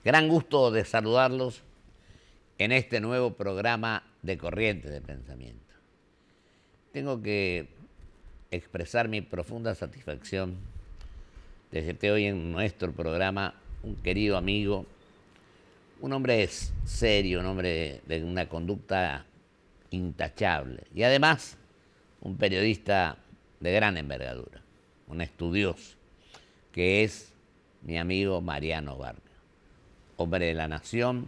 Gran gusto de saludarlos en este nuevo programa de Corrientes de Pensamiento. Tengo que expresar mi profunda satisfacción de que esté hoy en nuestro programa un querido amigo, un hombre serio, un hombre de una conducta intachable y además un periodista de gran envergadura, un estudioso, que es mi amigo Mariano Barrio, hombre de la Nación,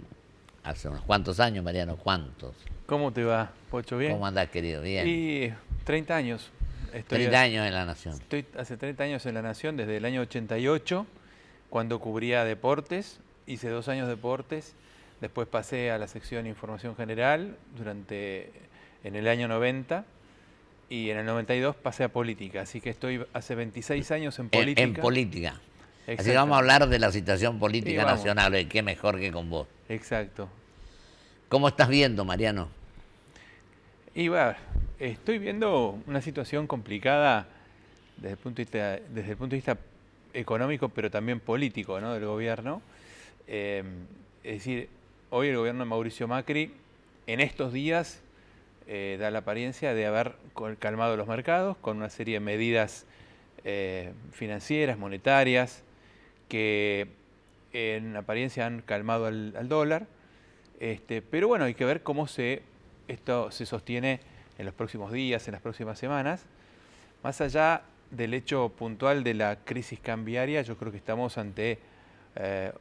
hace unos cuantos años. Mariano, ¿cuántos? ¿Cómo te va, Pocho? ¿Bien? ¿Cómo andás, querido? Bien. Y 30 años. 30 años en la Nación. Estoy hace 30 años en La Nación, desde el año 88, cuando cubría deportes. Hice 2 años deportes. Después pasé a la sección Información General en el año 90. Y en el 92 pasé a política. Así que estoy hace 26 años en política. En política. Así que vamos a hablar de la situación política nacional. Y qué mejor que con vos. Exacto. ¿Cómo estás viendo, Mariano? Y bueno, estoy viendo una situación complicada desde el punto de vista económico, pero también político, ¿no?, del gobierno. Es decir, hoy el gobierno de Mauricio Macri, en estos días, da la apariencia de haber calmado los mercados con una serie de medidas financieras, monetarias, que en apariencia han calmado al dólar. Pero bueno, hay que ver cómo esto se sostiene en los próximos días, en las próximas semanas. Más allá del hecho puntual de la crisis cambiaria, yo creo que estamos ante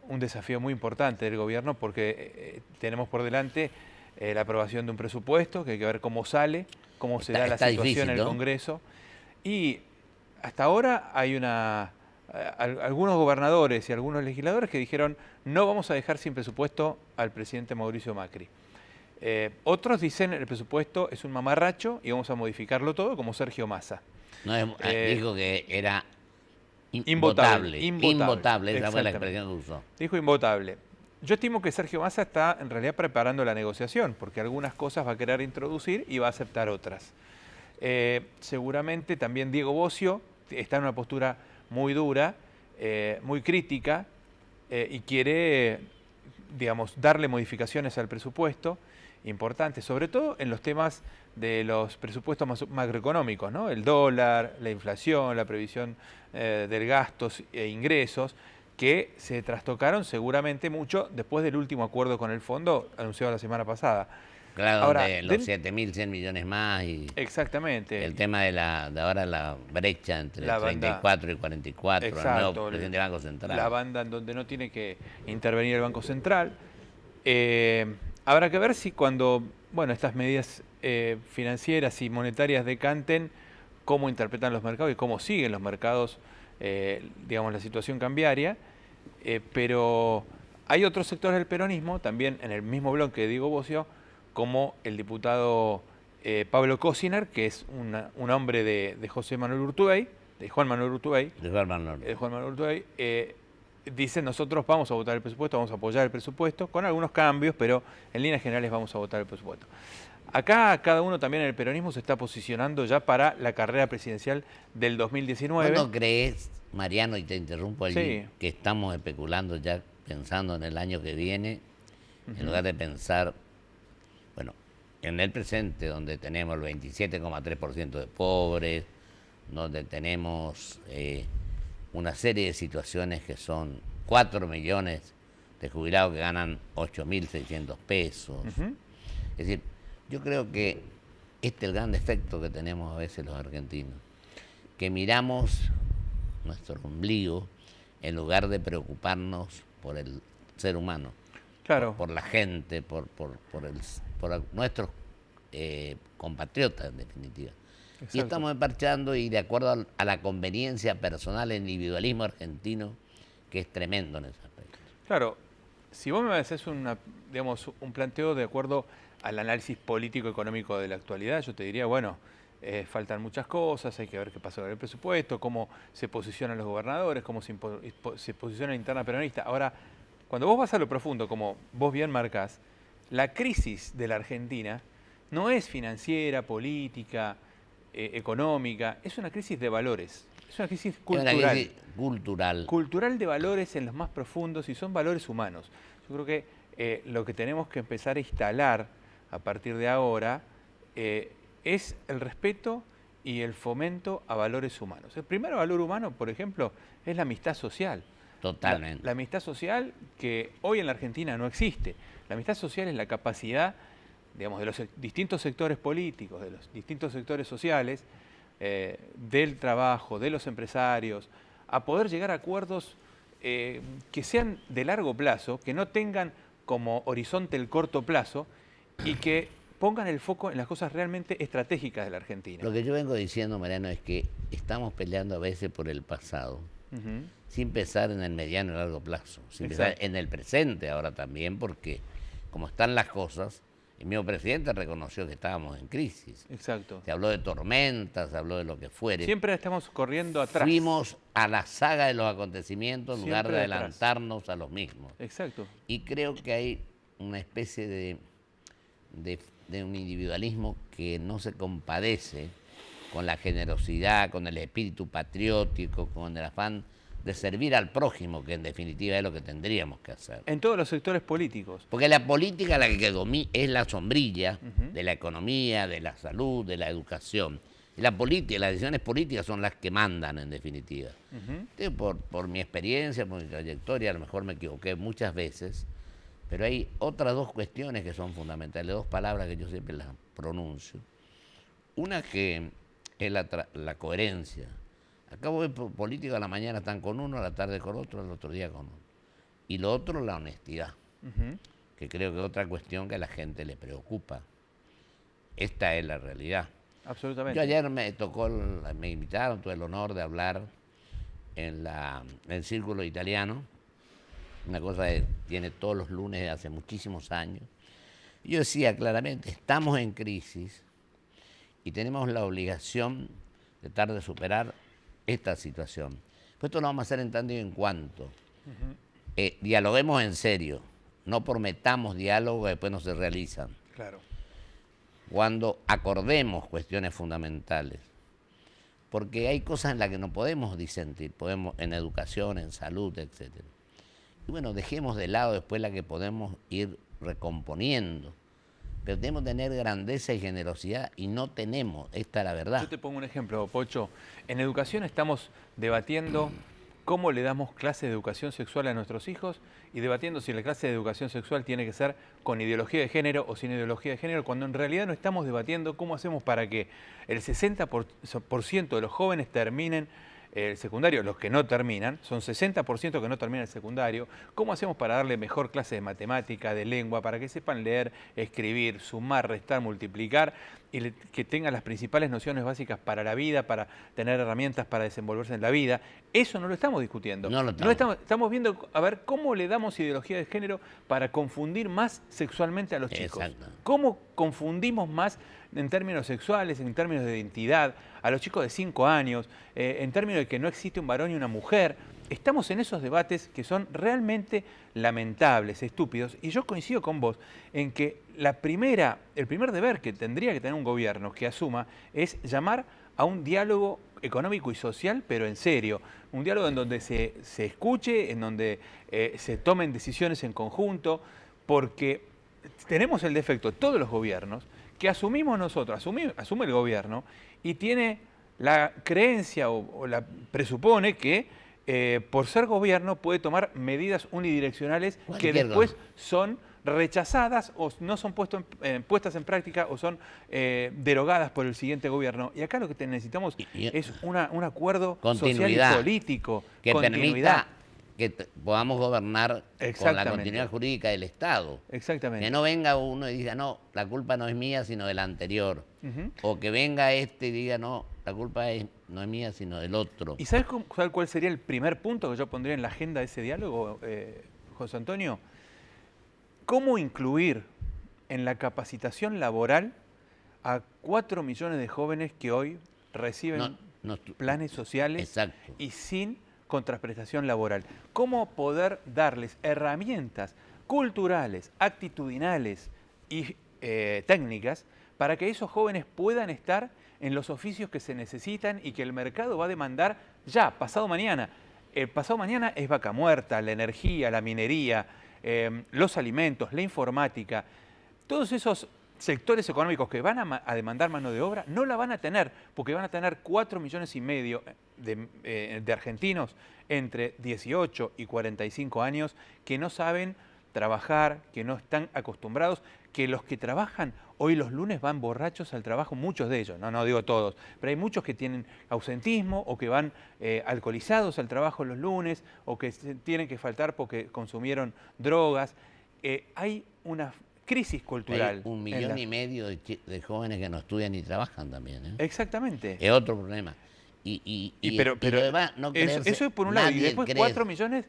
un desafío muy importante del gobierno, porque tenemos por delante la aprobación de un presupuesto, que hay que ver cómo sale, cómo se da la situación difícil, en el ¿no? Congreso. Y hasta ahora hay algunos gobernadores y algunos legisladores que dijeron: no vamos a dejar sin presupuesto al presidente Mauricio Macri. Otros dicen: el presupuesto es un mamarracho y vamos a modificarlo todo, como Sergio Massa. No, dijo que era invotable. Invotable, esa fue la expresión que usó. Dijo invotable. Yo estimo que Sergio Massa está en realidad preparando la negociación, porque algunas cosas va a querer introducir y va a aceptar otras. Seguramente también Diego Bocio está en una postura muy dura, muy crítica, y quiere, digamos, darle modificaciones al presupuesto importantes, sobre todo en los temas de los presupuestos macroeconómicos, ¿no? El dólar, la inflación, la previsión del gastos e ingresos, que se trastocaron seguramente mucho después del último acuerdo con el fondo anunciado la semana pasada. Claro, ahora, donde los 7.100 millones más y exactamente. El tema de ahora la brecha entre 34 y 44, exacto, el nuevo presidente del Banco Central. La banda en donde no tiene que intervenir el Banco Central. Habrá que ver si cuando estas medidas financieras y monetarias decanten, cómo interpretan los mercados y cómo siguen los mercados, digamos, la situación cambiaria. Pero hay otros sectores del peronismo, también en el mismo bloque de Diego Bocio, como el diputado Pablo Cosiner, que es un hombre de José Manuel Urtubey, de Juan Manuel Urtubey. Dicen: nosotros vamos a votar el presupuesto, vamos a apoyar el presupuesto, con algunos cambios, pero en líneas generales vamos a votar el presupuesto. Acá cada uno también en el peronismo se está posicionando ya para la carrera presidencial del 2019. ¿Cuándo crees, Mariano, y te interrumpo allí, que estamos especulando ya pensando en el año que viene, en lugar de pensar, bueno, en el presente, donde tenemos el 27,3% de pobres, donde tenemos una serie de situaciones que son 4 millones de jubilados que ganan 8.600 pesos? Es decir, yo creo que este es el gran defecto que tenemos a veces los argentinos, que miramos nuestro ombligo en lugar de preocuparnos por el ser humano, claro, por la gente, por nuestros compatriotas, en definitiva. Exacto. Y estamos emparchando, y de acuerdo a la conveniencia personal, el individualismo argentino, que es tremendo en ese aspecto. Claro, si vos me haces un planteo de acuerdo al análisis político-económico de la actualidad, yo te diría, bueno, faltan muchas cosas, hay que ver qué pasa con el presupuesto, cómo se posicionan los gobernadores, cómo se posiciona la interna peronista. Ahora, cuando vos vas a lo profundo, como vos bien marcás, la crisis de la Argentina no es financiera, política, económica, es una crisis de valores, es una crisis cultural. Es una crisis cultural. Cultural de valores en los más profundos y son valores humanos. Yo creo que lo que tenemos que empezar a instalar a partir de ahora es el respeto y el fomento a valores humanos. El primer valor humano, por ejemplo, es la amistad social. Totalmente. La amistad social que hoy en la Argentina no existe. La amistad social es la capacidad, digamos, de los distintos sectores políticos, de los distintos sectores sociales, del trabajo, de los empresarios, a poder llegar a acuerdos que sean de largo plazo, que no tengan como horizonte el corto plazo y que pongan el foco en las cosas realmente estratégicas de la Argentina. Lo que yo vengo diciendo, Mariano, es que estamos peleando a veces por el pasado, sin pensar en el mediano y largo plazo, sin pensar en el presente ahora también, porque como están las cosas, el mismo presidente reconoció que estábamos en crisis. Exacto. Se habló de tormentas, se habló de lo que fuere. Siempre estamos corriendo atrás. Fuimos a la saga de los acontecimientos en lugar de Siempre adelantarnos a los mismos. Exacto. Y creo que hay una especie de un individualismo que no se compadece con la generosidad, con el espíritu patriótico, con el afán de servir al prójimo, que en definitiva es lo que tendríamos que hacer. En todos los sectores políticos. Porque la política la que domina es la sombrilla de la economía, de la salud, de la educación. Y las decisiones políticas son las que mandan en definitiva. Por mi experiencia, por mi trayectoria, a lo mejor me equivoqué muchas veces, pero hay otras dos cuestiones que son fundamentales, dos palabras que yo siempre las pronuncio. Una que es la coherencia. Acabo de ver políticos a la mañana están con uno, a la tarde con otro, al otro día con otro. Y lo otro, la honestidad, que creo que es otra cuestión que a la gente le preocupa. Esta es la realidad. Absolutamente. Yo ayer me invitaron, tuve el honor de hablar en el Círculo Italiano, una cosa que tiene todos los lunes de hace muchísimos años. Y yo decía claramente, estamos en crisis y tenemos la obligación de tratar de superar esta situación. Pues esto lo vamos a hacer en tanto y en cuanto dialoguemos en serio, no prometamos diálogos que después no se realizan. Claro. Cuando acordemos cuestiones fundamentales, porque hay cosas en las que no podemos disentir, podemos en educación, en salud, etc. Y bueno, dejemos de lado después la que podemos ir recomponiendo, pero tenemos que tener grandeza y generosidad y no tenemos, esta es la verdad. Yo te pongo un ejemplo, Pocho. En educación estamos debatiendo cómo le damos clase de educación sexual a nuestros hijos y debatiendo si la clase de educación sexual tiene que ser con ideología de género o sin ideología de género, cuando en realidad no estamos debatiendo cómo hacemos para que el 60% de los jóvenes terminen el secundario, los que no terminan, son 60% que no terminan el secundario. ¿Cómo hacemos para darle mejor clase de matemática, de lengua, para que sepan leer, escribir, sumar, restar, multiplicar y que tengan las principales nociones básicas para la vida, para tener herramientas para desenvolverse en la vida? Eso no lo estamos discutiendo. No lo estamos. Estamos viendo a ver cómo le damos ideología de género para confundir más sexualmente a los chicos. Exacto. ¿Cómo confundimos más en términos sexuales, en términos de identidad, a los chicos de 5 años, en términos de que no existe un varón y una mujer? Estamos en esos debates que son realmente lamentables, estúpidos, y yo coincido con vos en que el primer deber que tendría que tener un gobierno que asuma es llamar a un diálogo económico y social, pero en serio, un diálogo en donde se escuche, en donde se tomen decisiones en conjunto, porque tenemos el defecto, todos los gobiernos, que asumimos nosotros, asume el gobierno y tiene la creencia o la presupone que por ser gobierno puede tomar medidas unidireccionales que después son rechazadas o no son puestas en práctica o son derogadas por el siguiente gobierno. Y acá lo que necesitamos es un acuerdo social y político. Que permita que podamos gobernar con la continuidad jurídica del Estado. Exactamente. Que no venga uno y diga, no, la culpa no es mía, sino del anterior. O que venga este y diga, no, la culpa no es mía, sino del otro. ¿Y sabes cuál sería el primer punto que yo pondría en la agenda de ese diálogo, José Antonio? ¿Cómo incluir en la capacitación laboral a 4 millones de jóvenes que hoy reciben planes sociales y sin contraprestación laboral? ¿Cómo poder darles herramientas culturales, actitudinales y técnicas para que esos jóvenes puedan estar en los oficios que se necesitan y que el mercado va a demandar ya, pasado mañana. El pasado mañana es vaca muerta, la energía, la minería, los alimentos, la informática. Todos esos sectores económicos que van a demandar mano de obra no la van a tener, porque van a tener 4,5 millones de argentinos entre 18 y 45 años que no saben trabajar, que no están acostumbrados, que los que trabajan hoy los lunes van borrachos al trabajo, muchos de ellos, no digo todos, pero hay muchos que tienen ausentismo o que van alcoholizados al trabajo los lunes o que tienen que faltar porque consumieron drogas. Hay una crisis cultural. Hay 1,5 millones de jóvenes que no estudian ni trabajan también, ¿eh? Exactamente. Es otro problema. Pero además, no eso es por un lado. Y después crece. 4,5 millones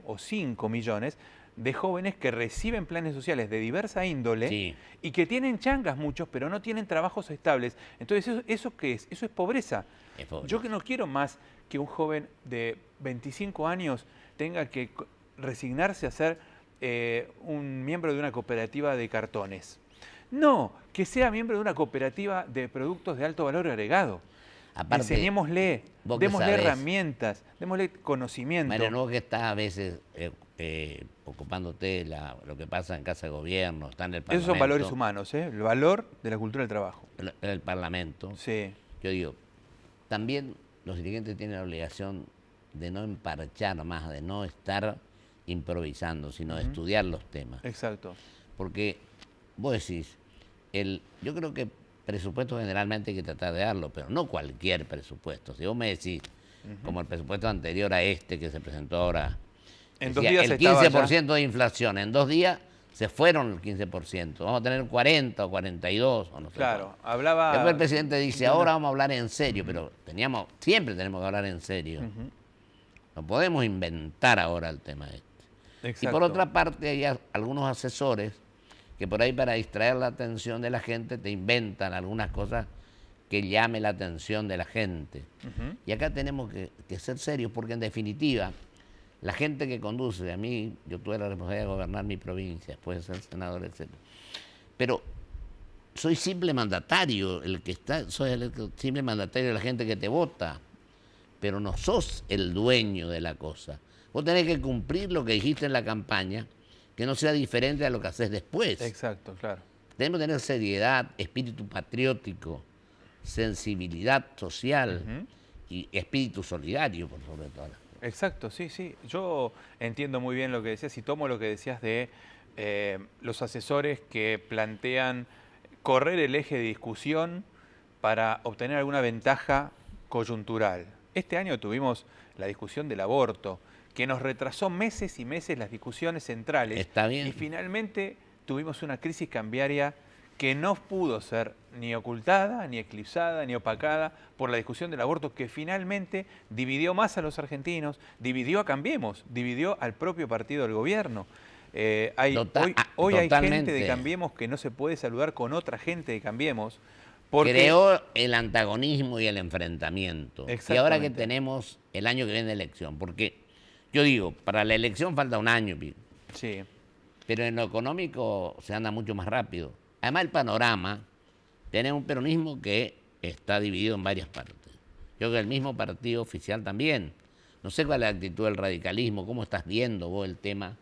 o 5 millones de jóvenes que reciben planes sociales de diversa índole Sí. y que tienen changas muchos, pero no tienen trabajos estables. Entonces, ¿eso qué es? Eso es pobreza. Es pobreza. Yo que no quiero más que un joven de 25 años tenga que resignarse a ser un miembro de una cooperativa de cartones. No, que sea miembro de una cooperativa de productos de alto valor agregado. Aparte, enseñémosle, démosle herramientas, démosle conocimiento. Mario, no que estás a veces ocupándote lo que pasa en Casa de Gobierno, está en el Parlamento. Esos son valores humanos, ¿eh? El valor de la cultura del trabajo. El Parlamento. Sí. Yo digo, también los dirigentes tienen la obligación de no emparchar más, de no estar improvisando, sino de estudiar los temas. Exacto. Porque vos decís, yo creo que presupuesto generalmente hay que tratar de darlo, pero no cualquier presupuesto. Si vos me decís, como el presupuesto anterior a este que se presentó ahora, en 2 días el 15% de inflación, en 2 días se fueron el 15%, vamos a tener 40 o 42 o no sé. Claro, hablaba... Después el presidente dice, ahora vamos a hablar en serio, pero siempre tenemos que hablar en serio. No podemos inventar ahora el tema este. Exacto. Y por otra parte hay algunos asesores que por ahí para distraer la atención de la gente te inventan algunas cosas que llame la atención de la gente. Y acá tenemos que ser serios porque en definitiva la gente que conduce, yo tuve la responsabilidad de gobernar mi provincia, después de ser senador, etc. Pero soy simple mandatario, soy el simple mandatario de la gente que te vota, pero no sos el dueño de la cosa. Vos tenés que cumplir lo que dijiste en la campaña, que no sea diferente a lo que haces después. Exacto, claro. Tenemos que tener seriedad, espíritu patriótico, sensibilidad social y espíritu solidario, por sobre todo. Exacto, sí. Yo entiendo muy bien lo que decías y tomo lo que decías de los asesores que plantean correr el eje de discusión para obtener alguna ventaja coyuntural. Este año tuvimos la discusión del aborto, que nos retrasó meses y meses las discusiones centrales. Está bien. Y finalmente tuvimos una crisis cambiaria que no pudo ser ni ocultada, ni eclipsada, ni opacada por la discusión del aborto, que finalmente dividió más a los argentinos, dividió a Cambiemos, dividió al propio partido del gobierno. Hoy hay gente de Cambiemos que no se puede saludar con otra gente de Cambiemos. Porque creó el antagonismo y el enfrentamiento. Y ahora que tenemos el año que viene de elección, porque yo digo, para la elección falta un año, sí, pero en lo económico se anda mucho más rápido. Además el panorama, tenemos un peronismo que está dividido en varias partes. Yo creo que el mismo partido oficial también. No sé cuál es la actitud del radicalismo, cómo estás viendo vos el tema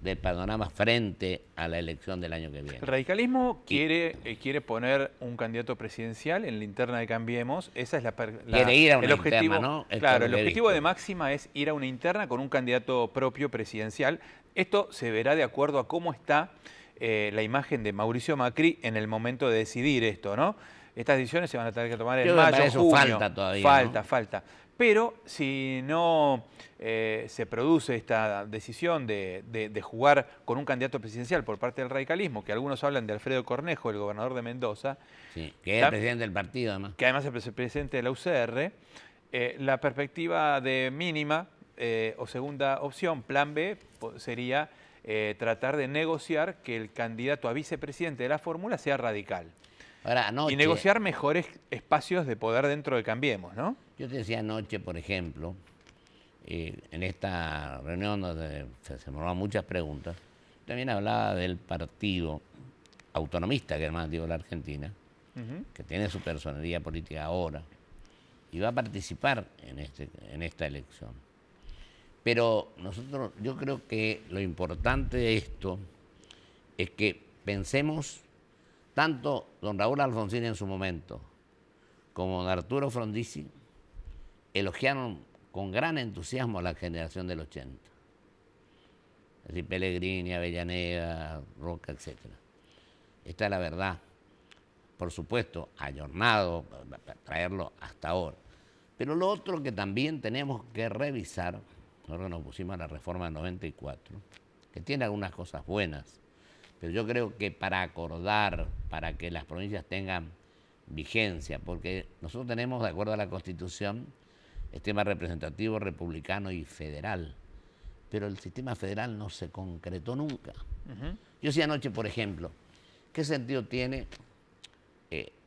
del panorama frente a la elección del año que viene. El radicalismo quiere poner un candidato presidencial en la interna de Cambiemos. Esa es quiere ir a una interna, ¿no? Claro, el objetivo de Máxima es ir a una interna con un candidato propio presidencial. Esto se verá de acuerdo a cómo está la imagen de Mauricio Macri en el momento de decidir esto, ¿no? Estas decisiones se van a tener que tomar en mayo, junio. Falta todavía. Falta. Pero si no se produce esta decisión de jugar con un candidato presidencial por parte del radicalismo, que algunos hablan de Alfredo Cornejo, el gobernador de Mendoza. Sí, que es el presidente del partido además. Que además es el presidente de la UCR. La perspectiva de mínima o segunda opción, plan B, sería tratar de negociar que el candidato a vicepresidente de la fórmula sea radical. Ahora, anoche, y negociar mejores espacios de poder dentro de Cambiemos, ¿no? Yo te decía anoche, por ejemplo, en esta reunión donde se formaban muchas preguntas, también hablaba del partido autonomista, que es el más antiguo de la Argentina, Ujú. que tiene su personería política ahora, y va a participar en esta elección. Pero yo creo que lo importante de esto es que pensemos, tanto don Raúl Alfonsín en su momento, como don Arturo Frondizi, elogiaron con gran entusiasmo a la generación del 80. Es decir, Pellegrini, Avellaneda, Roca, etc. Esta es la verdad. Por supuesto, ayornado, para traerlo hasta ahora. Pero lo otro que también tenemos que revisar, nosotros nos pusimos a la reforma del 94, que tiene algunas cosas buenas, pero yo creo que para acordar, para que las provincias tengan vigencia, porque nosotros tenemos, de acuerdo a la Constitución, sistema representativo, republicano y federal, pero el sistema federal no se concretó nunca. Yo decía anoche, por ejemplo, ¿qué sentido tiene?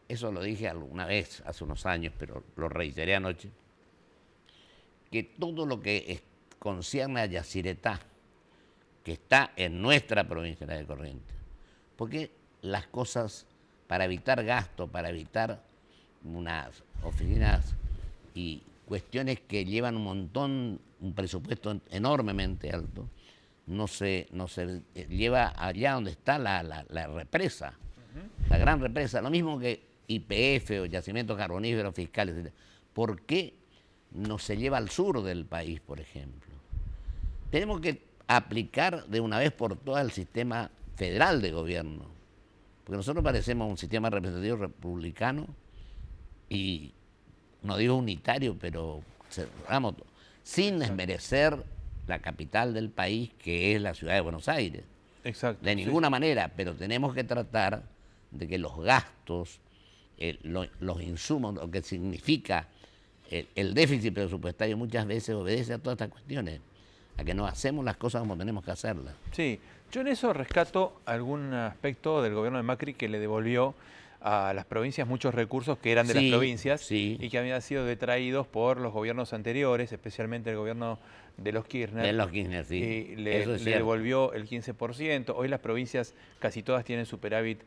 Eso lo dije alguna vez, hace unos años, pero lo reiteré anoche, que todo lo que concierne a Yacyretá, que está en nuestra provincia de Corrientes, porque las cosas, para evitar gasto, para evitar unas oficinas y cuestiones que llevan un presupuesto enormemente alto, no se lleva allá donde está la represa, la gran represa, lo mismo que YPF o yacimientos carboníferos fiscales, etc. ¿Por qué no se lleva al sur del país, por ejemplo? Tenemos que aplicar de una vez por todas el sistema federal de gobierno, porque nosotros parecemos un sistema representativo republicano y no digo unitario, pero vamos, sin desmerecer la capital del país, que es la ciudad de Buenos Aires. Exacto. De ninguna manera, pero tenemos que tratar de que los gastos, los insumos, lo que significa el déficit presupuestario muchas veces obedece a todas estas cuestiones, a que no hacemos las cosas como tenemos que hacerlas. Sí, yo en eso rescato algún aspecto del gobierno de Macri que le devolvió a las provincias muchos recursos que eran de las provincias y que habían sido detraídos por los gobiernos anteriores, especialmente el gobierno de los Kirchner. De los Kirchner, sí. Y le devolvió el 15%. Hoy las provincias casi todas tienen superávit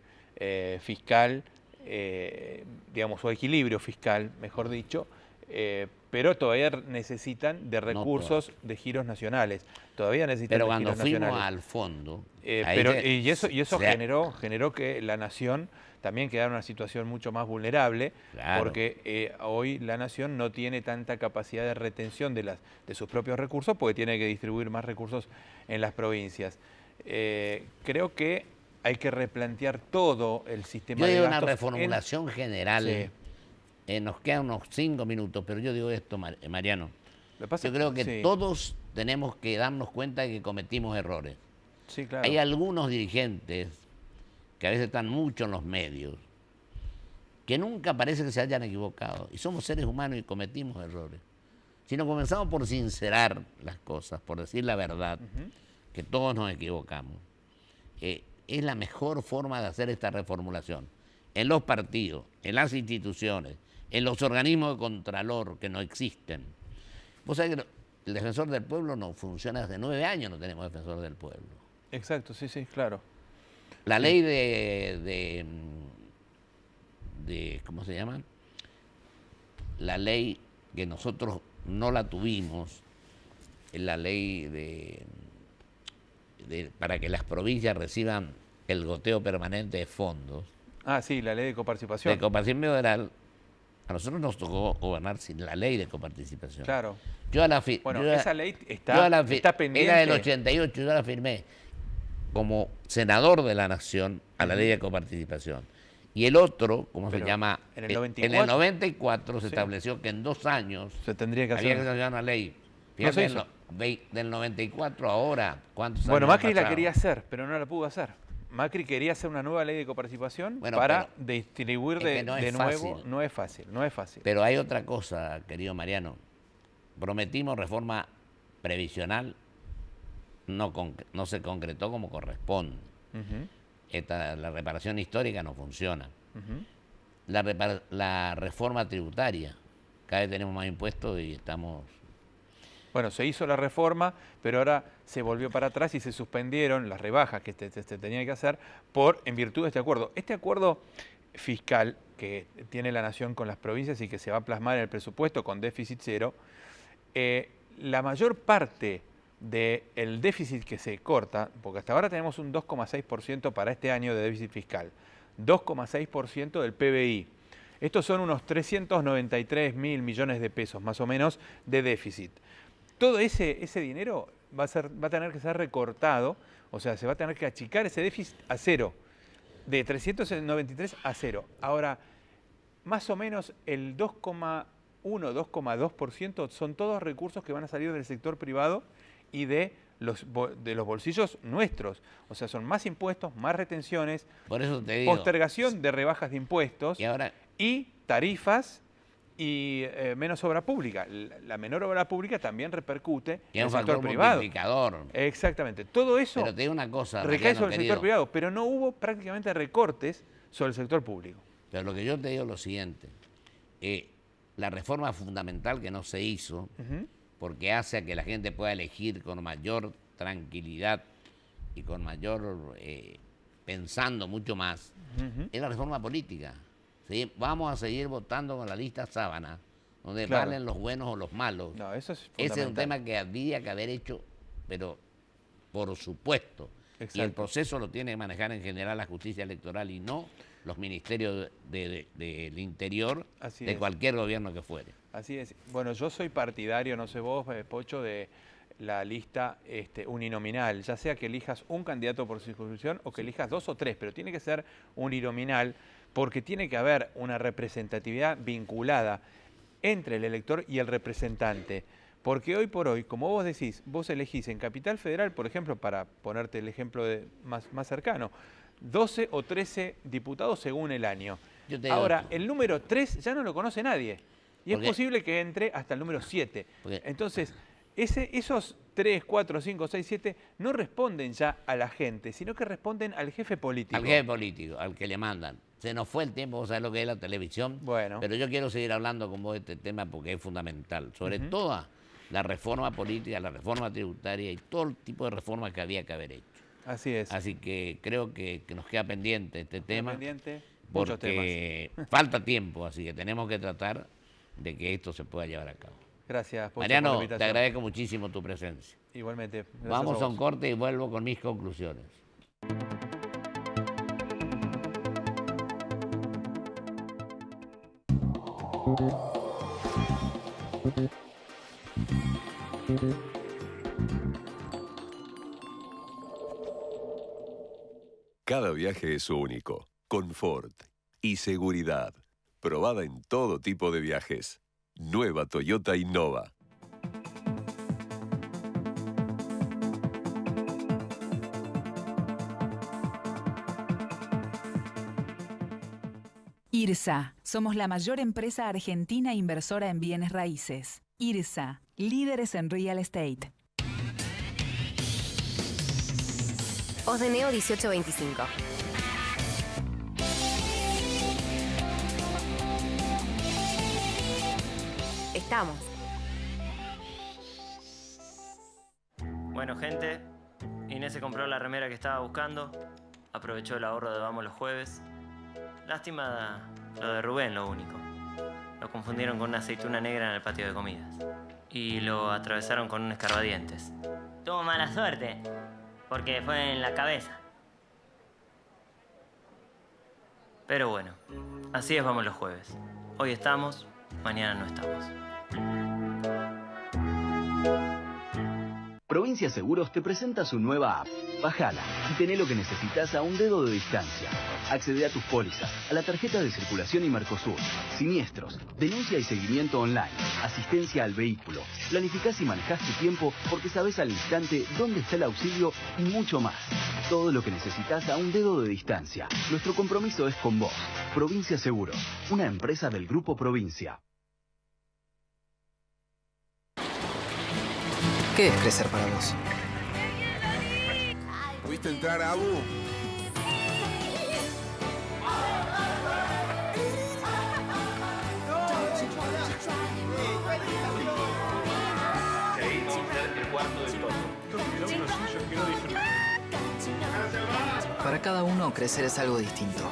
fiscal, digamos, o equilibrio fiscal, mejor dicho, pero todavía necesitan de recursos de giros nacionales. Todavía necesitan pero de cuando giros fuimos nacionales. Al fondo... y eso generó que la nación también quedara en una situación mucho más vulnerable, claro, porque hoy la nación no tiene tanta capacidad de retención de sus propios recursos, porque tiene que distribuir más recursos en las provincias. Creo que hay que replantear todo el sistema de gastos. Una reformulación general. Sí. Nos quedan unos 5 minutos, pero yo digo esto, Mariano. Yo creo que todos tenemos que darnos cuenta de que cometimos errores. Sí, claro. Hay algunos dirigentes que a veces están mucho en los medios, que nunca parece que se hayan equivocado. Y somos seres humanos y cometimos errores. Si no comenzamos por sincerar las cosas, por decir la verdad, que todos nos equivocamos, es la mejor forma de hacer esta reformulación. En los partidos, en las instituciones, en los organismos de contralor que no existen. Vos sabés que el defensor del pueblo no funciona hace 9 años, no tenemos defensor del pueblo. Exacto, sí, sí, claro. La ley de ¿cómo se llama? La ley que nosotros no la tuvimos, es la ley para que las provincias reciban el goteo permanente de fondos. Ah, sí, la ley de coparticipación. De coparticipación federal. A nosotros nos tocó gobernar sin la ley de coparticipación. Claro. Esa ley está pendiente. Era del 88, yo la firmé como senador de la Nación a la ley de coparticipación. Y el otro, ¿cómo se llama? En el 94, en el 94 se estableció que en 2 años había que hacer una ley. Fíjate, del 94 ahora, ¿cuántos años? Bueno, Macri la quería hacer, pero no la pudo hacer. Macri quería hacer una nueva ley de coparticipación para distribuir de nuevo. No es fácil, no es fácil. Pero hay otra cosa, querido Mariano. Prometimos reforma previsional, no se concretó como corresponde. La reparación histórica no funciona. La reforma tributaria, cada vez tenemos más impuestos y estamos... Bueno, se hizo la reforma, pero ahora se volvió para atrás y se suspendieron las rebajas que se tenían que hacer en virtud de este acuerdo. Este acuerdo fiscal que tiene la Nación con las provincias y que se va a plasmar en el presupuesto con déficit cero, la mayor parte del déficit que se corta, porque hasta ahora tenemos un 2,6% para este año de déficit fiscal, 2,6% del PBI. Estos son unos 393.000 millones de pesos, más o menos, de déficit. Todo ese dinero va a tener que ser recortado, o sea, se va a tener que achicar ese déficit a cero, de 393 a cero. Ahora, más o menos el 2,1, 2,2% son todos recursos que van a salir del sector privado y de los bolsillos nuestros. O sea, son más impuestos, más retenciones, por eso te digo, postergación de rebajas de impuestos y tarifas y menos obra pública. La menor obra pública también repercute en el sector privado. Exactamente. Todo eso pero te digo una cosa, recae sobre el sector privado, pero no hubo prácticamente recortes sobre el sector público. Pero lo que yo te digo es lo siguiente. La reforma fundamental que no se hizo, porque hace a que la gente pueda elegir con mayor tranquilidad y con mayor, pensando mucho más, es la reforma política. ¿Sí? Vamos a seguir votando con la lista sábana, donde valen los buenos o los malos. No, eso es fundamental. Ese es un tema que habría que haber hecho, pero por supuesto. Exacto. Y el proceso lo tiene que manejar en general la justicia electoral y no los ministerios del interior de cualquier gobierno que fuere. Así es. Bueno, yo soy partidario, no sé vos, Pocho, de la lista uninominal, ya sea que elijas un candidato por circunscripción o que elijas 2 o 3, pero tiene que ser uninominal porque tiene que haber una representatividad vinculada entre el elector y el representante. Porque hoy por hoy, como vos decís, vos elegís en Capital Federal, por ejemplo, para ponerte el ejemplo más cercano, 12 o 13 diputados según el año. Ahora, el número 3 ya no lo conoce nadie. Y es posible que entre hasta el número 7. Entonces, esos 3, 4, 5, 6, 7 no responden ya a la gente, sino que responden al jefe político. Al jefe político, al que le mandan. Se nos fue el tiempo, vos sabés lo que es la televisión. Bueno. Pero yo quiero seguir hablando con vos de este tema porque es fundamental. Sobre todo la reforma política, la reforma tributaria y todo el tipo de reformas que había que haber hecho. Así es. Así que creo que nos queda pendiente este tema. Pendiente, porque falta tiempo, así que tenemos que tratar de que esto se pueda llevar a cabo. Gracias, Pocho, Mariano, por la invitación. te agradezco muchísimo tu presencia. Igualmente. Vamos a un corte y vuelvo con mis conclusiones. Cada viaje es único, confort y seguridad. Probada en todo tipo de viajes. Nueva Toyota Innova. IRSA. Somos la mayor empresa argentina inversora en bienes raíces. IRSA. Líderes en real estate. Osdeneo 1825. Estamos. Bueno, gente, Inés se compró la remera que estaba buscando. Aprovechó el ahorro de Vamos los Jueves. Lástima lo de Rubén, lo único. Lo confundieron con una aceituna negra en el patio de comidas. Y lo atravesaron con un escarbadientes. Tuvo mala suerte, porque fue en la cabeza. Pero bueno, así es Vamos los Jueves. Hoy estamos, mañana no estamos. Provincia Seguros te presenta su nueva app. Bájala y tené lo que necesitas a un dedo de distancia. Accede a tus pólizas, a la tarjeta de circulación y Mercosur, siniestros, denuncia y seguimiento online, asistencia al vehículo. Planificás y manejás tu tiempo porque sabés al instante dónde está el auxilio y mucho más. Todo lo que necesitas a un dedo de distancia. Nuestro compromiso es con vos. Provincia Seguros, una empresa del Grupo Provincia. ¿Qué es crecer para vos? ¿Pudiste entrar, Abu? Para cada uno, crecer es algo distinto.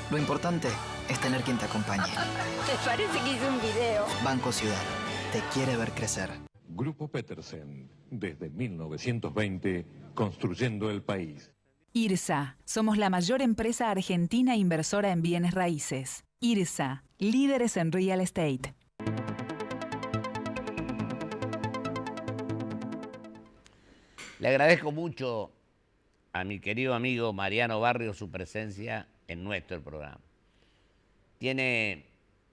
Lo importante es tener quien te acompañe. Me parece que hice un video. Banco Ciudad, te quiere ver crecer. Grupo Petersen, desde 1920, construyendo el país. IRSA, somos la mayor empresa argentina inversora en bienes raíces. IRSA, líderes en real estate. Le agradezco mucho a mi querido amigo Mariano Barrios su presencia en nuestro programa. Tiene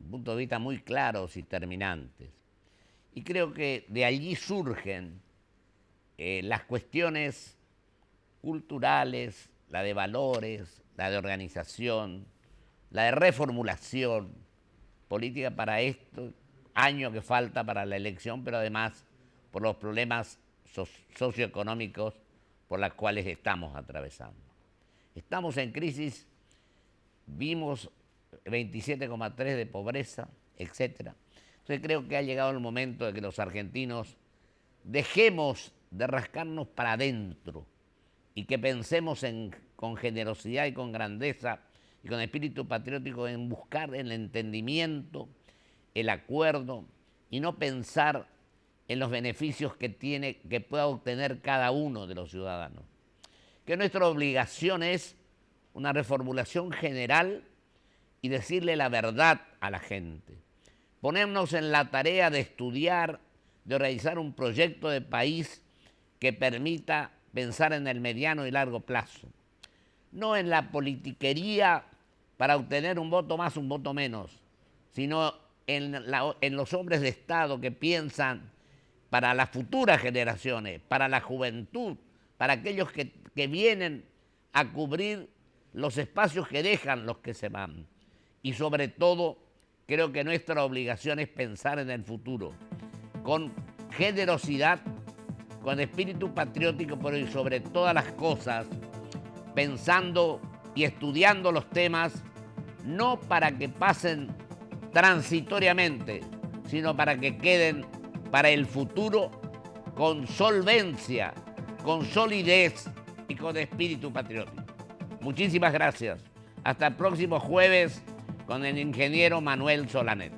puntos de vista muy claros y terminantes. Y creo que de allí surgen las cuestiones culturales, la de valores, la de organización, la de reformulación política para este año que falta para la elección, pero además por los problemas socioeconómicos por los cuales estamos atravesando. Estamos en crisis, vimos 27,3 de pobreza, etc. Entonces creo que ha llegado el momento de que los argentinos dejemos de rascarnos para adentro y que pensemos con generosidad y con grandeza y con espíritu patriótico en buscar el entendimiento, el acuerdo y no pensar en los beneficios que pueda obtener cada uno de los ciudadanos. Que nuestra obligación es una reformulación general y decirle la verdad a la gente. Ponernos en la tarea de estudiar, de realizar un proyecto de país que permita pensar en el mediano y largo plazo. No en la politiquería para obtener un voto más, un voto menos, sino en los hombres de Estado que piensan para las futuras generaciones, para la juventud, para aquellos que vienen a cubrir los espacios que dejan los que se van. Y sobre todo, creo que nuestra obligación es pensar en el futuro, con generosidad, con espíritu patriótico, pero y sobre todas las cosas, pensando y estudiando los temas, no para que pasen transitoriamente, sino para que queden para el futuro con solvencia, con solidez y con espíritu patriótico. Muchísimas gracias. Hasta el próximo jueves con el ingeniero Manuel Solanet.